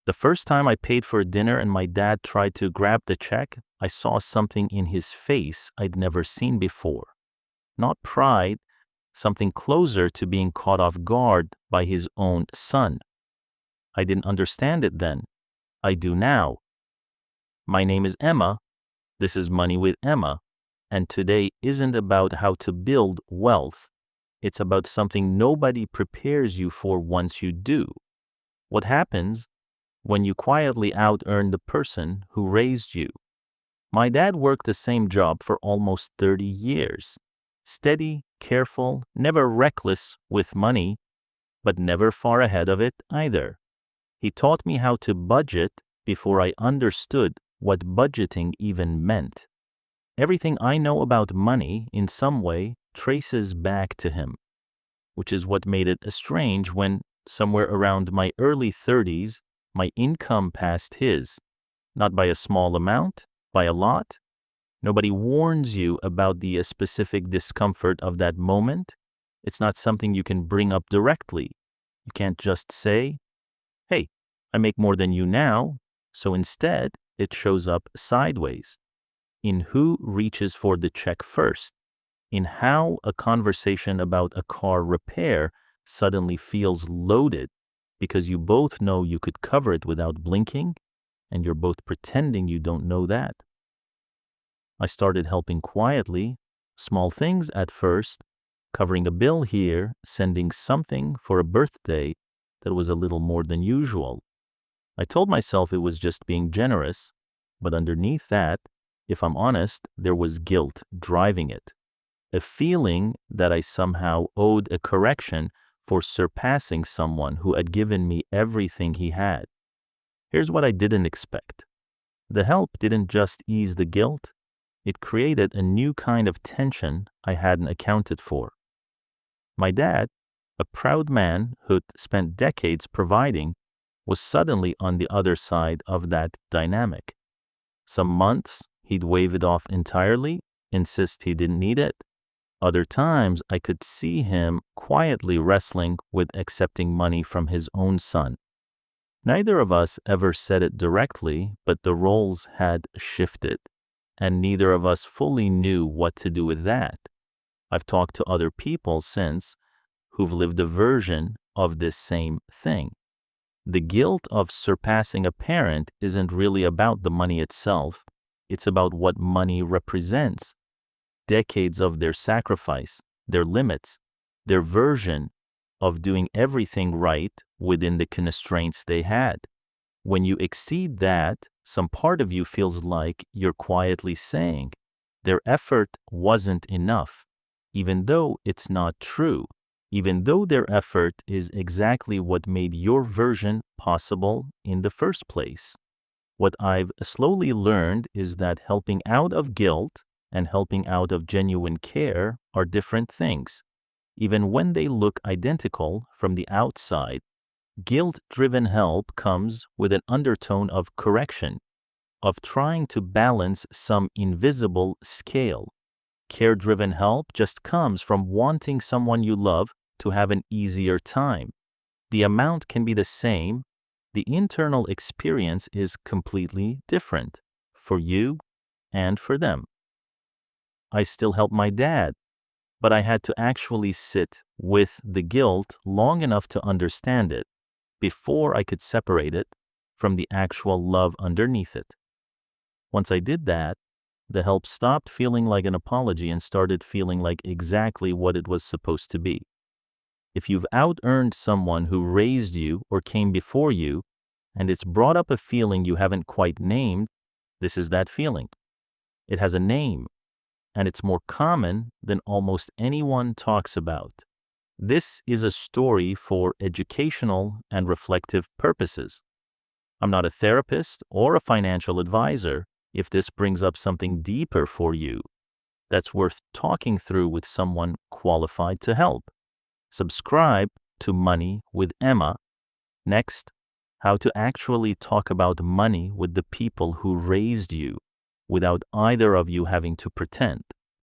The first time I paid for dinner and my dad tried to grab the check, I saw something in his face I'd never seen before. Not pride, something closer to being caught off guard by his own son. I didn't understand it then. I do now. My name is Emma. This is Money with Emma. And today isn't about how to build wealth. It's about something nobody prepares you for once you do. What happens when you quietly out-earn the person who raised you? My dad worked the same job for almost 30 years. Steady, careful, never reckless with money, but never far ahead of it either. He taught me how to budget before I understood what budgeting even meant. Everything I know about money in some way traces back to him, which is what made it strange when, somewhere around my early 30s, my income passed his. Not by a small amount, by a lot. Nobody warns you about the specific discomfort of that moment. It's not something you can bring up directly. You can't just say, hey, I make more than you now, so instead it shows up sideways. In who reaches for the check first, in how a conversation about a car repair suddenly feels loaded because you both know you could cover it without blinking, and you're both pretending you don't know that. I started helping quietly, small things at first, covering a bill here, sending something for a birthday that was a little more than usual. I told myself it was just being generous, but underneath that, if I'm honest, there was guilt driving it. A feeling that I somehow owed a correction for surpassing someone who had given me everything he had. Here's what I didn't expect. The help didn't just ease the guilt, it created a new kind of tension I hadn't accounted for. My dad, a proud man who'd spent decades providing, was suddenly on the other side of that dynamic. Some months, he'd wave it off entirely, insist he didn't need it. Other times, I could see him quietly wrestling with accepting money from his own son. Neither of us ever said it directly, but the roles had shifted, and neither of us fully knew what to do with that. I've talked to other people since who've lived a version of this same thing. The guilt of surpassing a parent isn't really about the money itself. It's about what money represents. Decades of their sacrifice, their limits, their version of doing everything right within the constraints they had. When you exceed that, some part of you feels like you're quietly saying, their effort wasn't enough, even though it's not true, even though their effort is exactly what made your version possible in the first place. What I've slowly learned is that helping out of guilt and helping out of genuine care are different things. Even when they look identical from the outside, guilt-driven help comes with an undertone of correction, of trying to balance some invisible scale. Care-driven help just comes from wanting someone you love to have an easier time. The amount can be the same. The internal experience is completely different for you and for them. I still help my dad, but I had to actually sit with the guilt long enough to understand it before I could separate it from the actual love underneath it. Once I did that, the help stopped feeling like an apology and started feeling like exactly what it was supposed to be. If you've out-earned someone who raised you or came before you, and it's brought up a feeling you haven't quite named, this is that feeling. It has a name, and it's more common than almost anyone talks about. This is a story for educational and reflective purposes. I'm not a therapist or a financial advisor. If this brings up something deeper for you, that's worth talking through with someone qualified to help. Subscribe to Money with Emma. Next, how to actually talk about money with the people who raised you without either of you having to pretend.